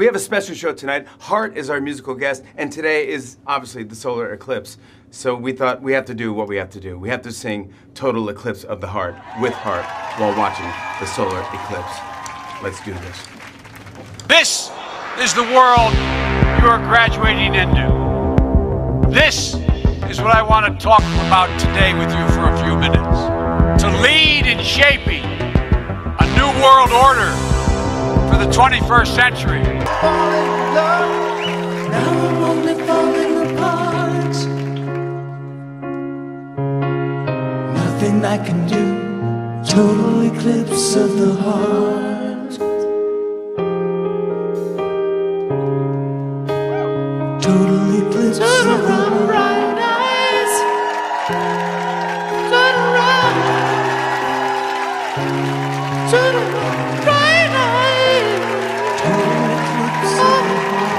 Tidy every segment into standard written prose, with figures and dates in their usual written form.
We have a special show tonight. Hart is our musical guest, and today is obviously the solar eclipse. So we thought we have to do what we have to do. We have to sing Total Eclipse of the Heart with Hart while watching the solar eclipse. Let's do this. This is the world you are graduating into. This is what I want to talk about today with you for a few minutes. To lead in shaping a new world order for the 21st century. Now I'm only falling apart. Nothing I can do. Total eclipse of the heart. Total eclipse of the heart. Right eyes. Turn around. Turn around. Right eyes. Total eclipse of the heart.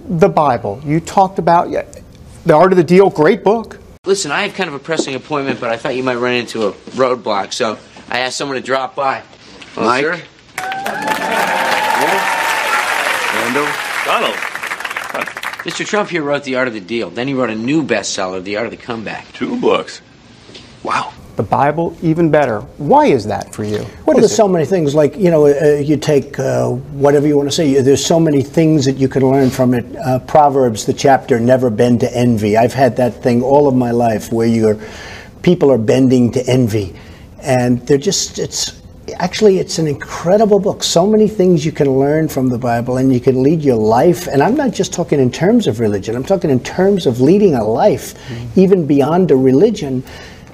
The Bible. You talked about The Art of the Deal, great book. Listen, I have kind of a pressing appointment, but I thought you might run into a roadblock, so I asked someone to drop by. Mike? Sir? Randall? Donald? Mr. Trump here wrote The Art of the Deal. Then he wrote a new bestseller, The Art of the Comeback. 2 books. Wow. The Bible, even better. Why is that for you? Well, there's so many things, like, you know, you take whatever you want to say. There's so many things that you can learn from it. Proverbs, the chapter, never bend to envy. I've had that thing all of my life where people are bending to envy. And they're just, it's an incredible book. So many things you can learn from the Bible, and you can lead your life. And I'm not just talking in terms of religion. I'm talking in terms of leading a life, even beyond a religion.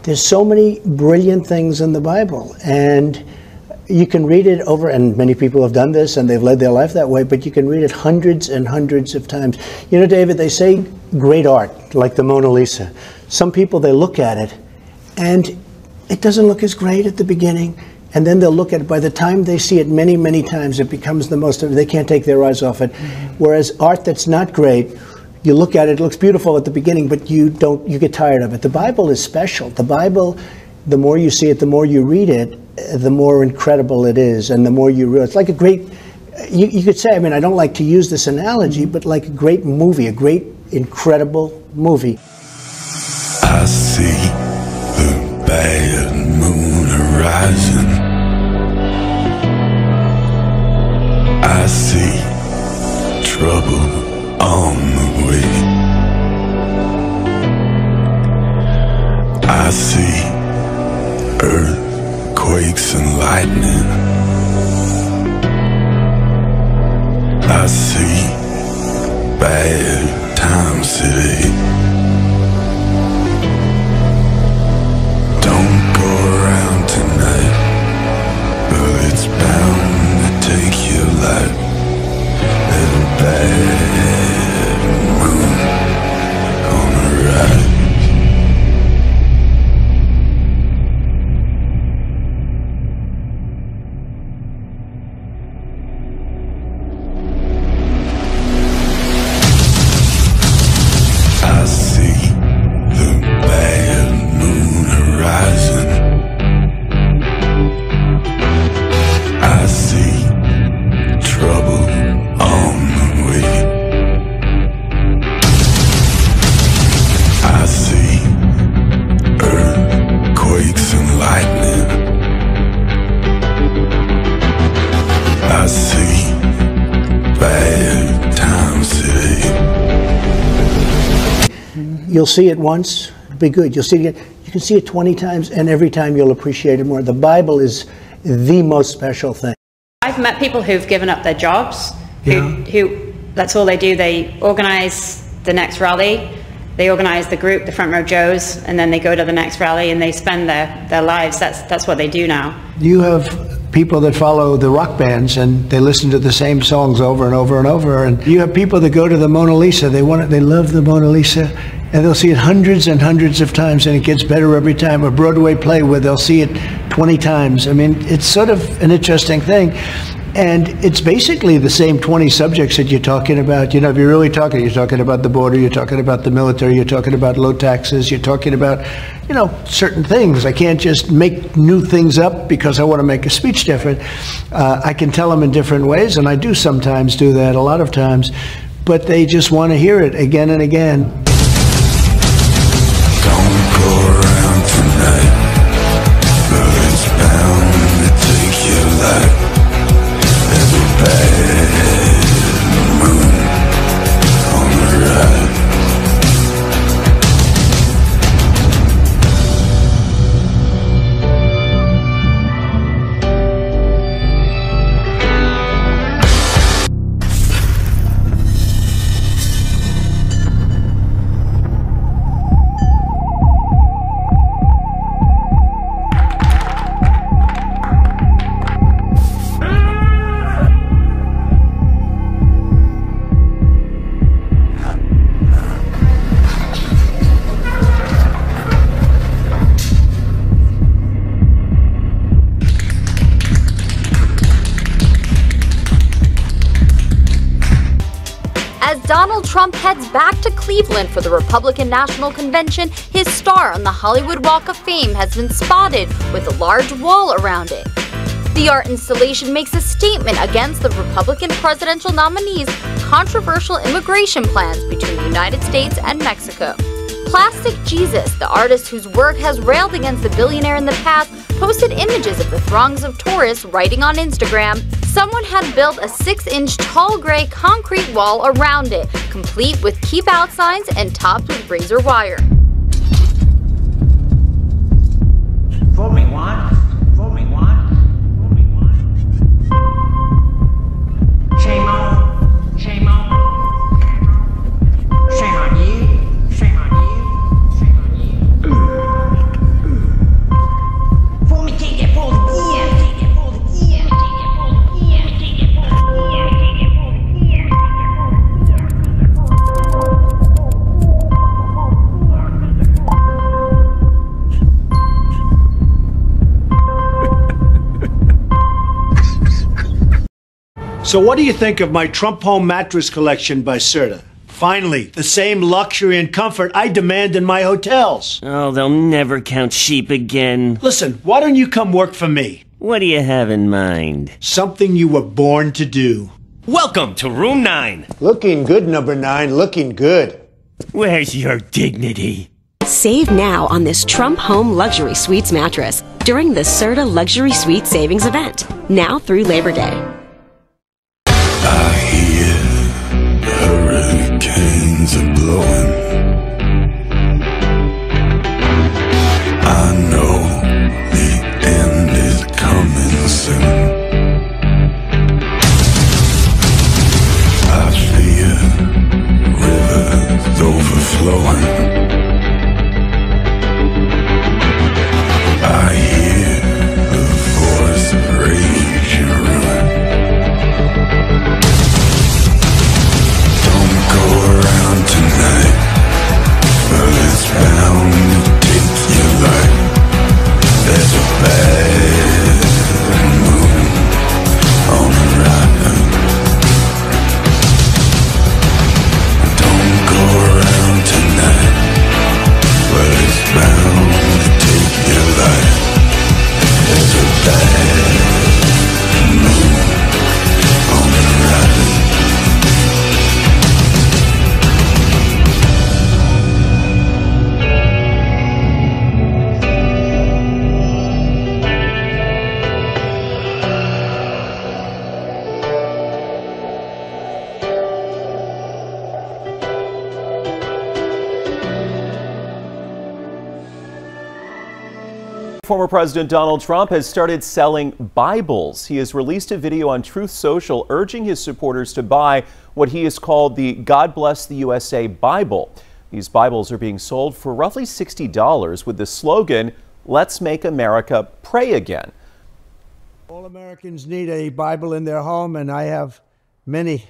There's so many brilliant things in the Bible, and you can read it over, and many people have done this and they've led their life that way, but you can read it hundreds and hundreds of times. You know, David, they say great art, like the Mona Lisa. Some people, they look at it and it doesn't look as great at the beginning, and then they'll look at it. By the time they see it many, many times, it becomes the most, they can't take their eyes off it. Whereas art that's not great, you look at it, it looks beautiful at the beginning, but you get tired of it. The Bible is special. The Bible, the more you see it, the more you read it, the more incredible it is, and the more you realize. It's like a great, you could say, I mean, I don't like to use this analogy, but like a great movie, a great, incredible movie. I see the bad moon horizon. I see trouble on the way. I see earthquakes and lightning. I see bad times today. Don't go around tonight, but it's bound to take your life. There's a bad moon on the rise. You'll see it once, it'll be good. You'll see it again. You can see it 20 times, and every time you'll appreciate it more. The Bible is the most special thing. I've met people who've given up their jobs, who that's all they do. They organize the next rally, they organize the group, the Front Row Joes, and then they go to the next rally and they spend their lives. That's what they do now. You have people that follow the rock bands and they listen to the same songs over and over and over, and you have people that go to the Mona Lisa. They love the Mona Lisa, and they'll see it hundreds and hundreds of times, and it gets better every time. A Broadway play where they'll see it 20 times. I mean, it's sort of an interesting thing. And it's basically the same 20 subjects that you're talking about. You know, if you're really talking, you're talking about the border, you're talking about the military, you're talking about low taxes, you're talking about, you know, certain things. I can't just make new things up because I want to make a speech different. I can tell them in different ways, and I do sometimes do that, a lot of times, but they just want to hear it again and again. Don't go around tonight, but it's bound to take your life. There's a bad moon on the ride. Donald Trump heads back to Cleveland for the Republican National Convention, his star on the Hollywood Walk of Fame has been spotted with a large wall around it. The art installation makes a statement against the Republican presidential nominee's controversial immigration plans between the United States and Mexico. Plastic Jesus, the artist whose work has railed against the billionaire in the past, posted images of the throngs of tourists writing on Instagram. Someone had built a 6-inch tall gray concrete wall around it, complete with keep out signs and topped with razor wire. Fool me once, fool me once, fool me once. Shame on, shame on. Shame on you, shame on you, shame on you. Fool me, can't get fooled again, can't get fooled again, can't get fooled again, can't get fooled again, can't get fooled again, So what do you think of my Trump Home mattress collection by Serta? Finally, the same luxury and comfort I demand in my hotels. Oh, they'll never count sheep again. Listen, why don't you come work for me? What do you have in mind? Something you were born to do. Welcome to room 9. Looking good, number 9, looking good. Where's your dignity? Save now on this Trump Home Luxury Suites mattress during the Serta Luxury Suite Savings Event, now through Labor Day. I hear hurricanes are blowing. I know the end is coming soon. I fear rivers overflowing. I hear the voice of rage and ruin. Don't go around tonight. Former President Donald Trump has started selling Bibles. He has released a video on Truth Social urging his supporters to buy what he has called the God Bless the USA Bible. These Bibles are being sold for roughly $60 with the slogan, "Let's make America pray again." All Americans need a Bible in their home, and I have many.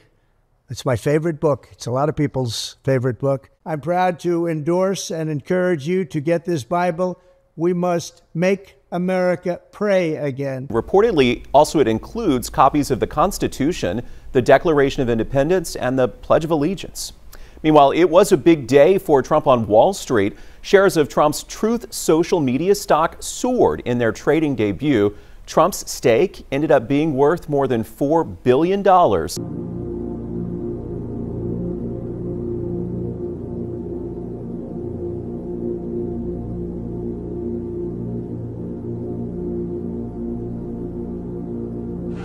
It's my favorite book. It's a lot of people's favorite book. I'm proud to endorse and encourage you to get this Bible. We must make America pray again. Reportedly, also it includes copies of the Constitution, the Declaration of Independence, and the Pledge of Allegiance. Meanwhile, it was a big day for Trump on Wall Street. Shares of Trump's Truth social media stock soared in their trading debut. Trump's stake ended up being worth more than $4 billion.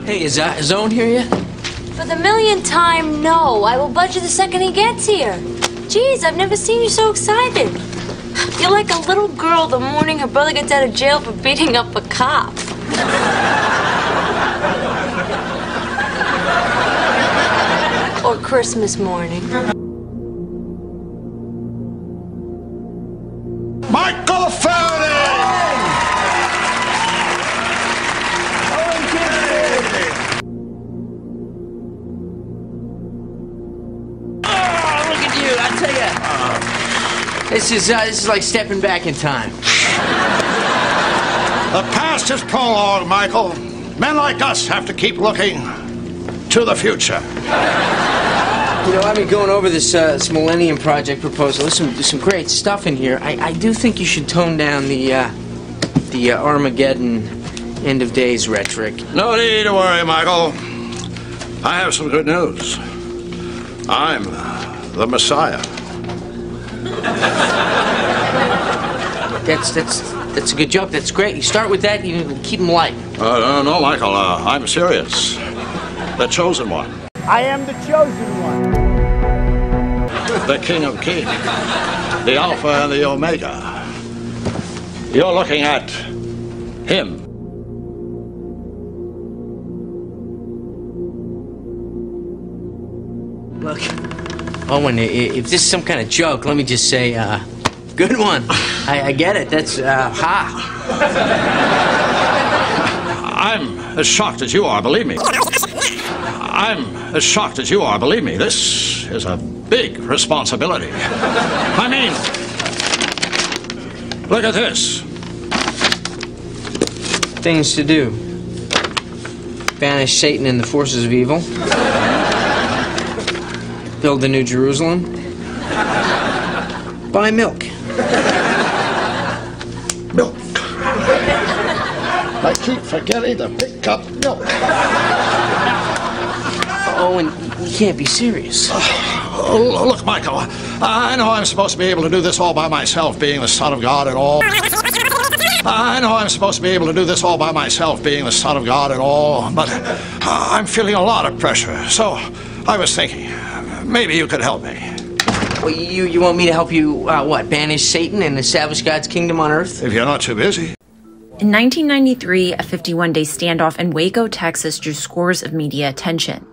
Hey, is Owen here yet? For the millionth time, no. I will budge you the second he gets here. Jeez, I've never seen you so excited. You're like a little girl the morning her brother gets out of jail for beating up a cop. Or Christmas morning. Michael Faraday! This is like stepping back in time. The past is prologue, Michael. Men like us have to keep looking to the future. You know, I've been going over this Millennium Project proposal. There's some great stuff in here. I do think you should tone down the Armageddon end of days rhetoric. No need to worry, Michael. I have some good news. I'm the Messiah. That's a good joke. That's great. You start with that, you keep them light. No, Michael. I'm serious. The chosen one. I am the chosen one. The King of Kings. The Alpha and the Omega. You're looking at him. Look, Owen, if this is some kind of joke, let me just say, good one. I get it. That's, ha. I'm as shocked as you are, believe me. I'm as shocked as you are, believe me. This is a big responsibility. I mean, look at this. Things to do. Banish Satan and the forces of evil. Build the New Jerusalem. Buy milk. Milk. I keep forgetting to pick up milk. Owen, you can't be serious. Look, Michael, I know I'm supposed to be able to do this all by myself, being the Son of God and all. I know I'm supposed to be able to do this all by myself, being the Son of God and all, but I'm feeling a lot of pressure, so I was thinking, maybe you could help me. Well, you want me to help you, what, banish Satan and establish God's kingdom on earth? If you're not too busy. In 1993, a 51-day standoff in Waco, Texas drew scores of media attention.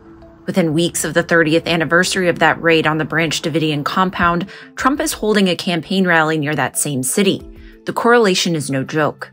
Within weeks of the 30th anniversary of that raid on the Branch Davidian compound, Trump is holding a campaign rally near that same city. The correlation is no joke.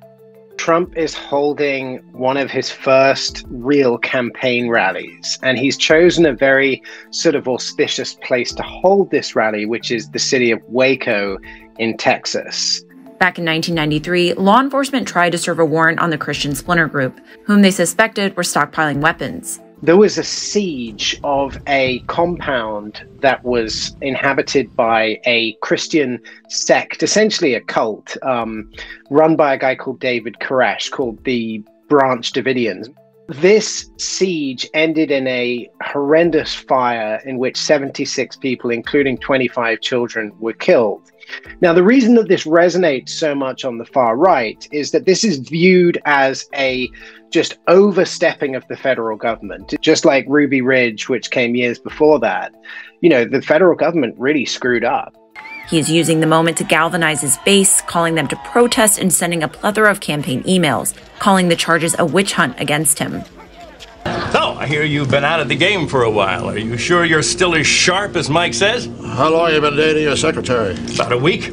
Trump is holding one of his first real campaign rallies, and he's chosen a very sort of auspicious place to hold this rally, which is the city of Waco in Texas. Back in 1993, law enforcement tried to serve a warrant on the Christian Splinter Group, whom they suspected were stockpiling weapons. There was a siege of a compound that was inhabited by a Christian sect, essentially a cult, run by a guy called David Koresh, called the Branch Davidians. This siege ended in a horrendous fire in which 76 people, including 25 children, were killed. Now, the reason that this resonates so much on the far right is that this is viewed as a just overstepping of the federal government, just like Ruby Ridge, which came years before that. You know, the federal government really screwed up. He is using the moment to galvanize his base, calling them to protest and sending a plethora of campaign emails, calling the charges a witch hunt against him. So, I hear you've been out of the game for a while. Are you sure you're still as sharp as Mike says? How long have you been dating your secretary? About a week.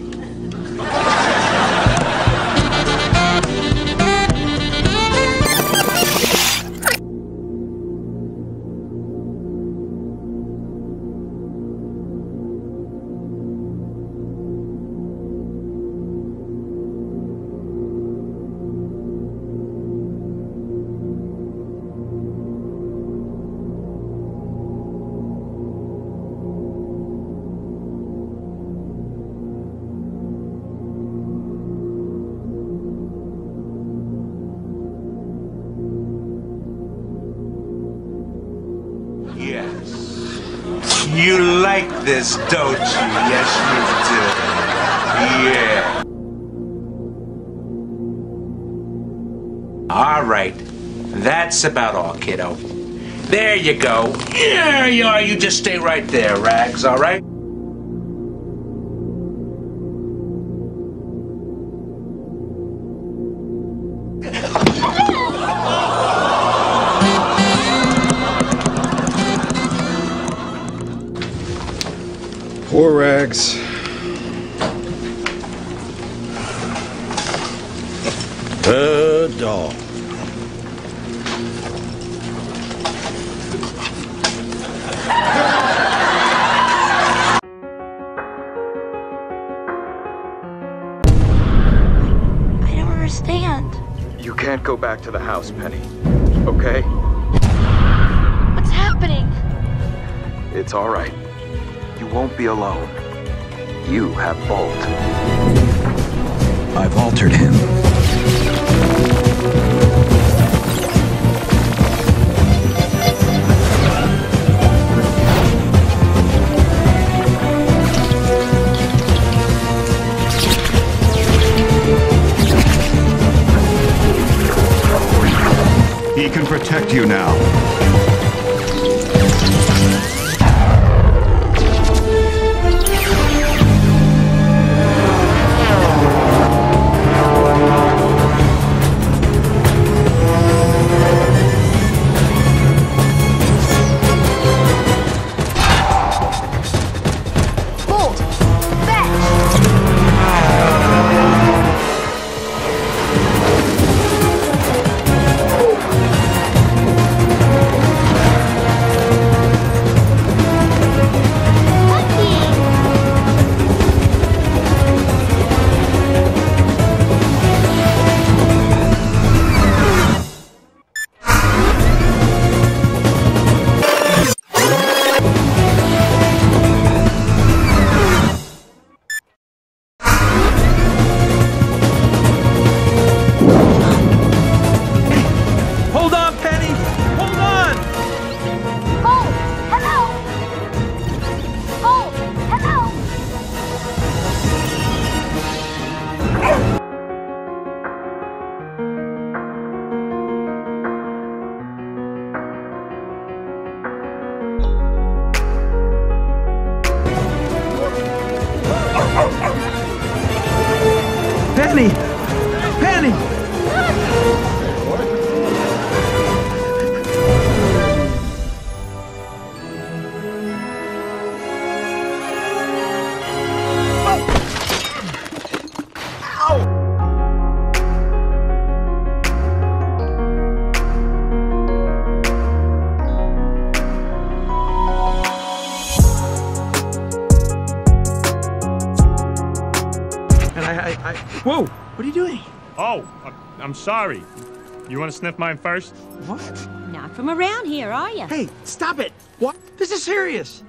You like this, don't you? Yes, you do. Yeah. All right. That's about all, kiddo. There you go. There you are. You just stay right there, Rags, all right? Poor Rags. The dog. I don't understand. You can't go back to the house, Penny. Okay? What's happening? It's all right. You won't be alone. You have Bolt. I've altered him. He can protect you now. Penny! Penny! Whoa! What are you doing? Oh, I'm sorry. You want to sniff mine first? What? Not from around here, are you? Hey, stop it! What? This is serious.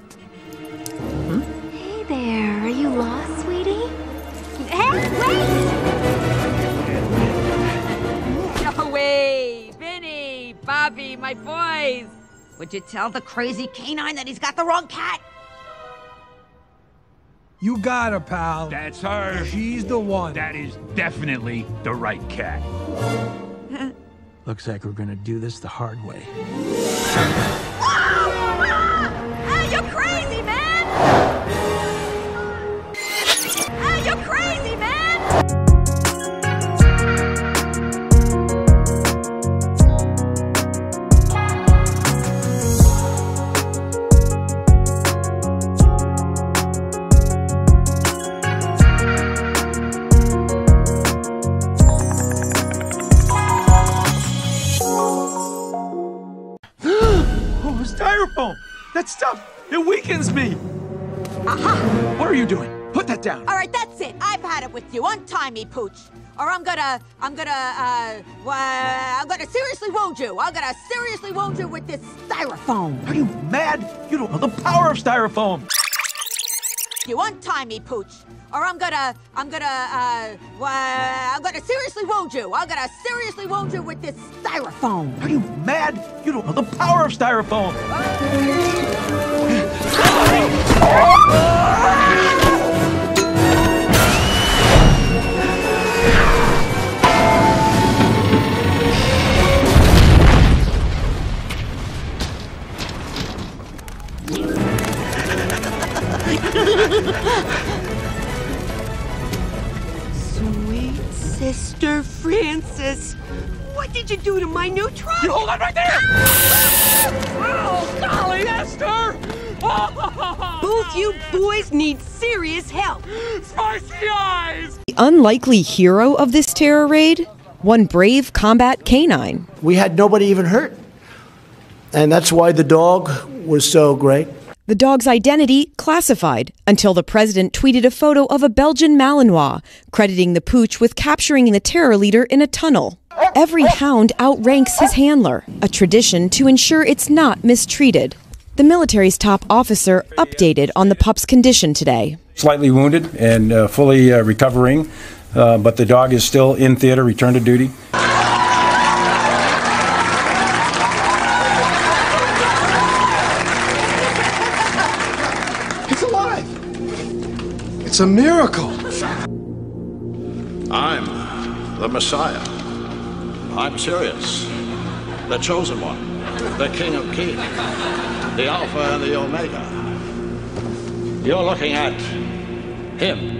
Hey there, are you lost, sweetie? Hey, wait! No way! Vinny, Bobby, my boys! Would you tell the crazy canine that he's got the wrong cat? You got her, pal. That's her. She's the one. That is definitely the right cat. Looks like we're gonna do this the hard way. Hey, you're crazy, man! That stuff, it weakens me. Aha! What are you doing? Put that down. All right, that's it. I've had it with you. Untie me, Pooch. Or I'm gonna seriously wound you. I'm gonna seriously wound you with this styrofoam. Are you mad? You don't know the power of styrofoam. You untie me, Pooch. Or I'm gonna seriously wound you. I'm gonna seriously wound you with this styrofoam. Are you mad? You don't know the power of styrofoam. Sweet Sister Francis, what did you do to my new truck? You hold on right there! Oh, golly, Esther! Both you boys need serious help. Spicy eyes! The unlikely hero of this terror raid? One brave combat canine. We had nobody even hurt. And that's why the dog was so great. The dog's identity classified until the president tweeted a photo of a Belgian Malinois, crediting the pooch with capturing the terror leader in a tunnel. Every hound outranks his handler, a tradition to ensure it's not mistreated. The military's top officer updated on the pup's condition today. Slightly wounded and fully recovering, but the dog is still in theater, return to duty. It's a miracle. I'm the Messiah. I'm serious. The chosen one. The King of Kings. The Alpha and the Omega. You're looking at him.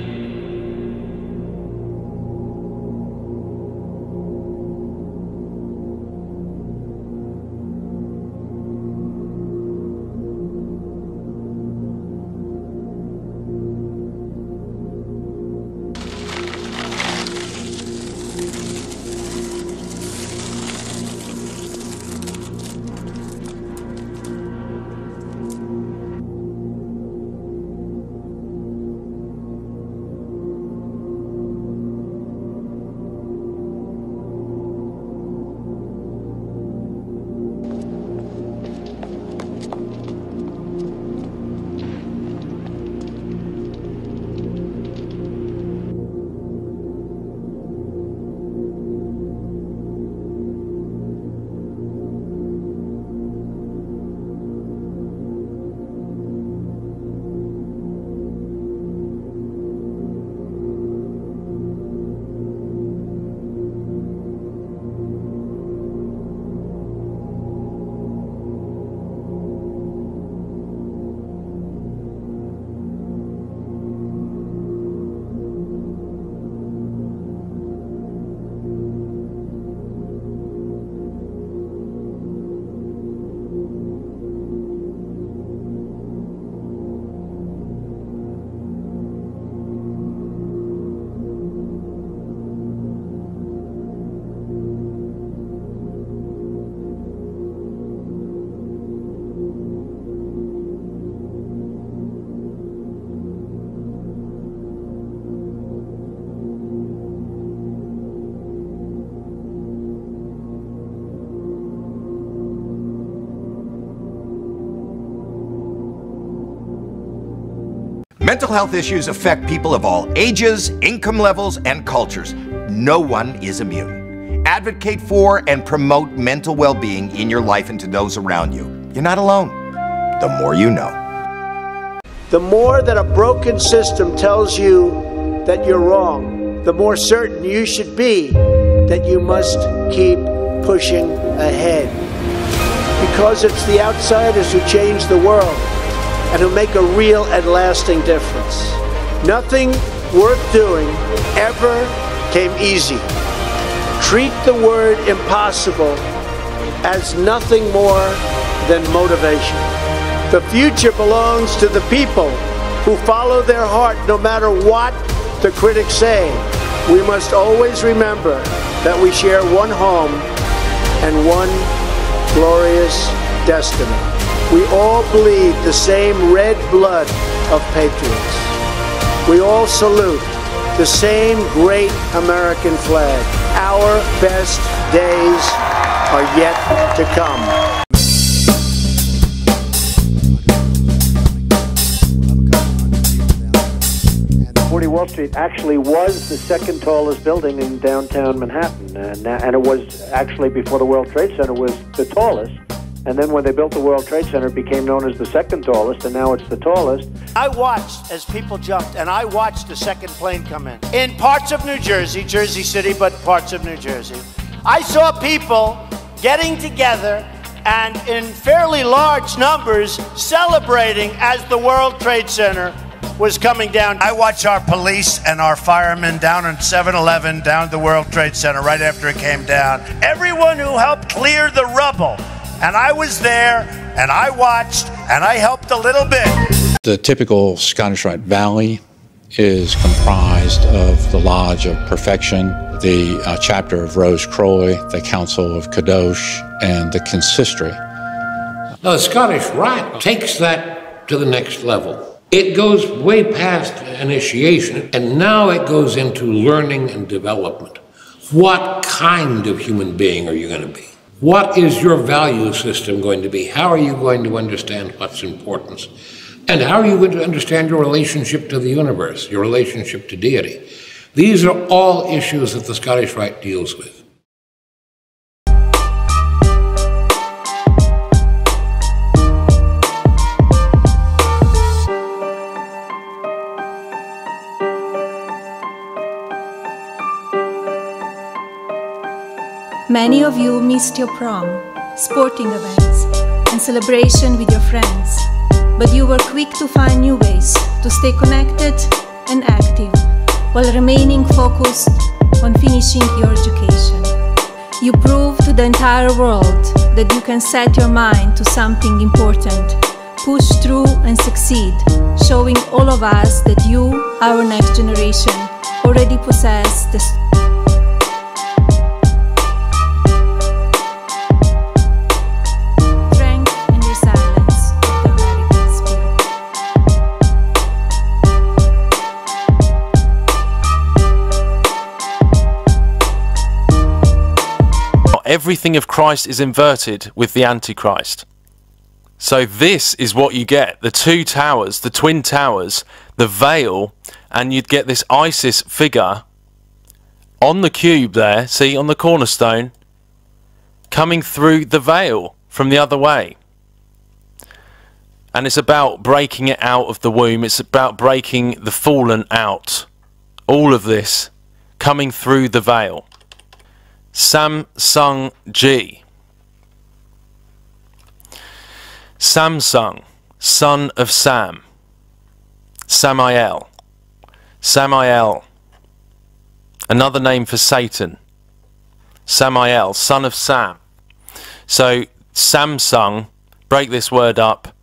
Mental health issues affect people of all ages, income levels, and cultures. No one is immune. Advocate for and promote mental well-being in your life and to those around you. You're not alone. The more you know. The more that a broken system tells you that you're wrong, the more certain you should be that you must keep pushing ahead. Because it's the outsiders who change the world and who make a real and lasting difference. Nothing worth doing ever came easy. Treat the word impossible as nothing more than motivation. The future belongs to the people who follow their heart no matter what the critics say. We must always remember that we share one home and one glorious destiny. We all bleed the same red blood of patriots. We all salute the same great American flag. Our best days are yet to come. 40 Wall Street actually was the second tallest building in downtown Manhattan, and it was actually, before the World Trade Center, was the tallest. And then when they built the World Trade Center, it became known as the second tallest, and now it's the tallest. I watched as people jumped, and I watched the second plane come in parts of New Jersey, Jersey City, but parts of New Jersey. I saw people getting together and in fairly large numbers celebrating as the World Trade Center was coming down. I watched our police and our firemen down in 7-Eleven, down at the World Trade Center right after it came down. Everyone who helped clear the rubble. And I was there, and I watched, and I helped a little bit. The typical Scottish Rite Valley is comprised of the Lodge of Perfection, the chapter of Rose Croix, the Council of Kadosh, and the Consistory. Now, the Scottish Rite takes that to the next level. It goes way past initiation, and now it goes into learning and development. What kind of human being are you going to be? What is your value system going to be? How are you going to understand what's important? And how are you going to understand your relationship to the universe, your relationship to deity? These are all issues that the Scottish Rite deals with. Many of you missed your prom, sporting events, and celebration with your friends, but you were quick to find new ways to stay connected and active while remaining focused on finishing your education. You proved to the entire world that you can set your mind to something important, push through and succeed, showing all of us that you, our next generation, already possess the Everything of Christ is inverted with the Antichrist. So this is what you get. The two towers, the twin towers, the veil, and you'd get this Isis figure on the cube there, see, on the cornerstone, coming through the veil from the other way. And it's about breaking it out of the womb. It's about breaking the fallen out. All of this coming through the veil. Samsung G. Samsung, son of Sam. Samael. Samael, another name for Satan. Samael, son of Sam. So Samsung, break this word up.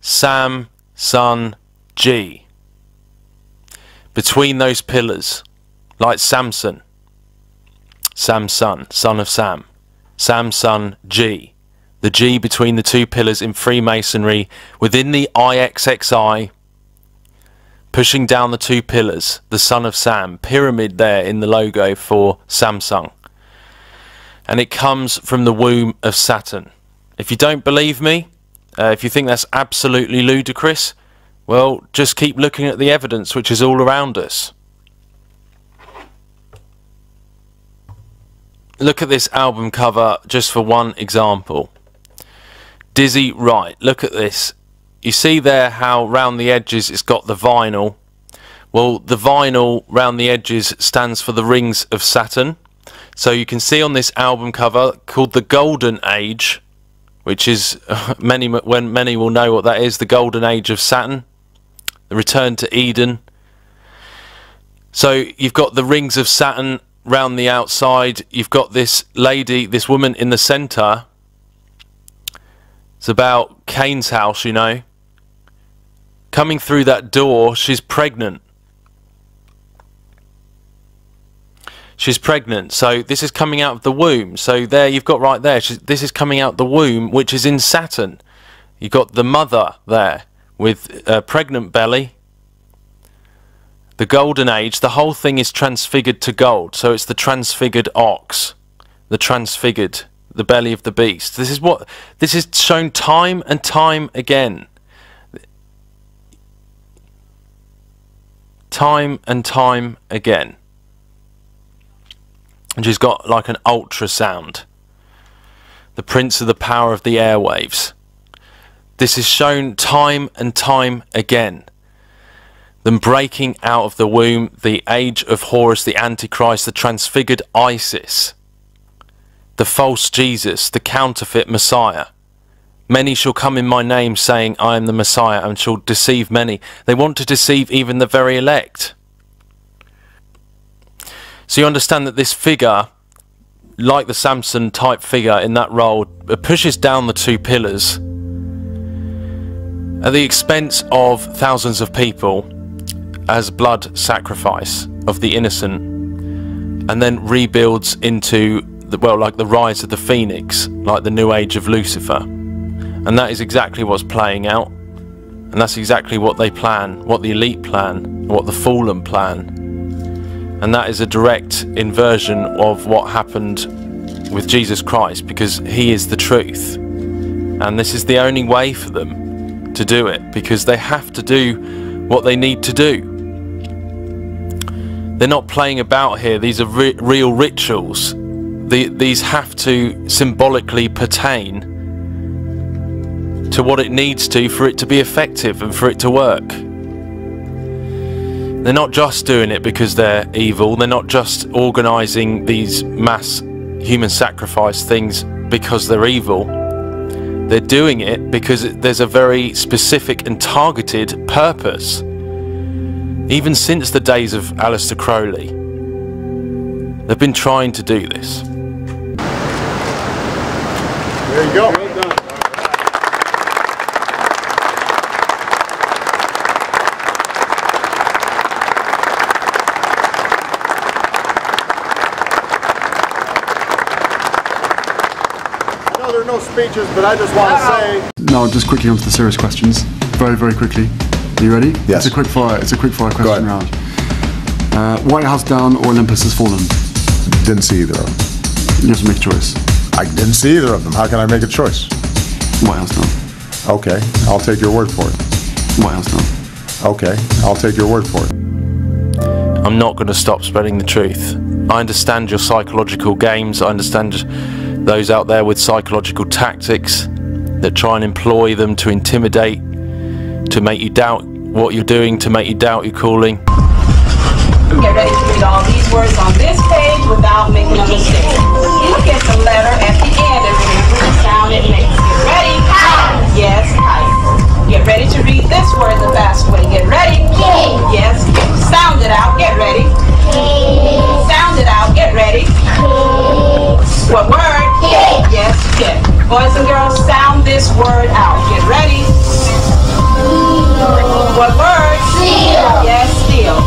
Sam, son, G. Between those pillars, like Samson. Samson, son of Sam. Samson G. The G between the two pillars in Freemasonry within the IXXI, pushing down the two pillars, the son of Sam, pyramid there in the logo for Samsung. And it comes from the womb of Saturn. If you don't believe me, if you think that's absolutely ludicrous, well, just keep looking at the evidence which is all around us. Look at this album cover just for one example. Dizzy Wright, look at this. You see there how round the edges it's got the vinyl. Well, the vinyl round the edges stands for the rings of Saturn. So you can see on this album cover called the Golden Age, which is many will know what that is, the Golden Age of Saturn, the return to Eden. So you've got the rings of Saturn round the outside. You've got this lady, this woman in the centre. It's about Cain's house, you know. Coming through that door, she's pregnant. She's pregnant, so this is coming out of the womb. So there you've got right there, this is coming out the womb, which is in Saturn. You've got the mother there with a pregnant belly. The golden age, the whole thing is transfigured to gold. So it's the transfigured ox, the transfigured, the belly of the beast. This is shown time and time again. Time and time again. And she's got like an ultrasound. The prince of the power of the airwaves. This is shown time and time again. Them breaking out of the womb, the age of Horus, the Antichrist, the transfigured Isis, the false Jesus, the counterfeit Messiah. Many shall come in my name, saying, I am the Messiah, and shall deceive many. They want to deceive even the very elect. So you understand that this figure, like the Samson type figure in that role, pushes down the two pillars at the expense of thousands of people as blood sacrifice of the innocent, and then rebuilds into like the rise of the phoenix, like the new age of Lucifer. And that is exactly what's playing out, and that's exactly what they plan, what the elite plan, what the fallen plan. And that is a direct inversion of what happened with Jesus Christ, because he is the truth. And this is the only way for them to do it, because they have to do what they need to do. They're not playing about here. These are real rituals. These have to symbolically pertain to what it needs to for it to be effective and for it to work. They're not just doing it because they're evil. They're not just organising these mass human sacrifice things because they're evil. They're doing it because there's a very specific and targeted purpose. Even since the days of Aleister Crowley, they've been trying to do this. There you go. There are no speeches, but I just want to say... Now, just quickly onto the serious questions. Very, very quickly. Are you ready? Yes. It's a quick fire question round. White House down or Olympus has fallen? Didn't see either of them. You have to make a choice. I didn't see either of them. How can I make a choice? White House down. Okay, I'll take your word for it. White House down. Okay, I'll take your word for it. I'm not going to stop spreading the truth. I understand your psychological games. I understand those out there with psychological tactics that try and employ them to intimidate, to make you doubt what you're doing, to make you doubt your calling. Get ready to read all these words on this page without making a mistake. Look at the letter at the end and remember the sound it makes. Get ready? Kite. Yes, kite. Get ready to read this word the fast way. Get ready? Kid. Yes, kid. Sound it out. Get ready. Kid. Sound it out. Get ready. Kid. What word? Kid. Yes, kid. Boys and girls, sound this word out. Get ready. What word? Steal. Yes, steal.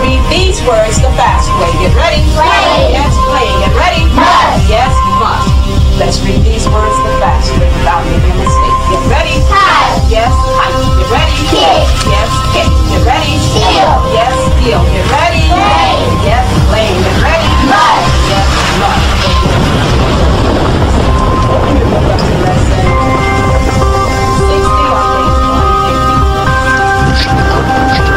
Read these words the fast way. Get ready. Play. Yes, play. Get ready. Must. Yes, must. Let's read these words the fast way without making a mistake. Get ready. Hide. Yes, hide. Get ready. Kick. Yes, kick. Get ready. Steal. Yes, steal. Get ready. Play. Yes, play. Get ready. Must. Yes, must. Lesson 60 on page 150.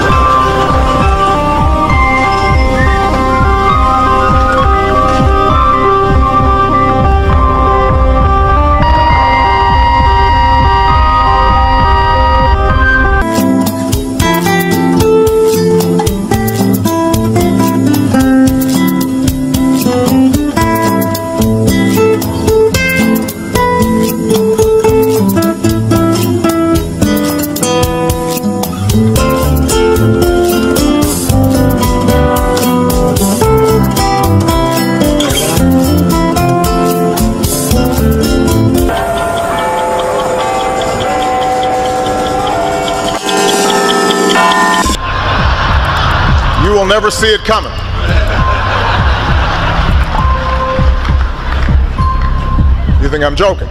Never see it coming. You think I'm joking?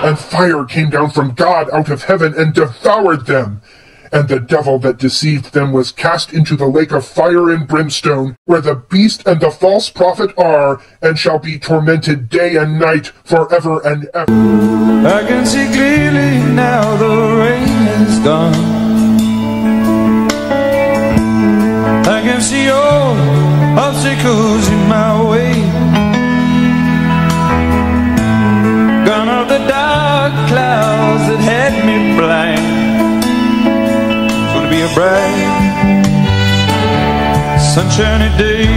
and fire came down from God out of heaven and devoured them. And the devil that deceived them was cast into the lake of fire and brimstone, where the beast and the false prophet are, and shall be tormented day and night forever and ever. I can see clearly now the rain is gone. I can see all obstacles in my way. Gone are the dark clouds that had me blind. Be a bright, sunshiny day.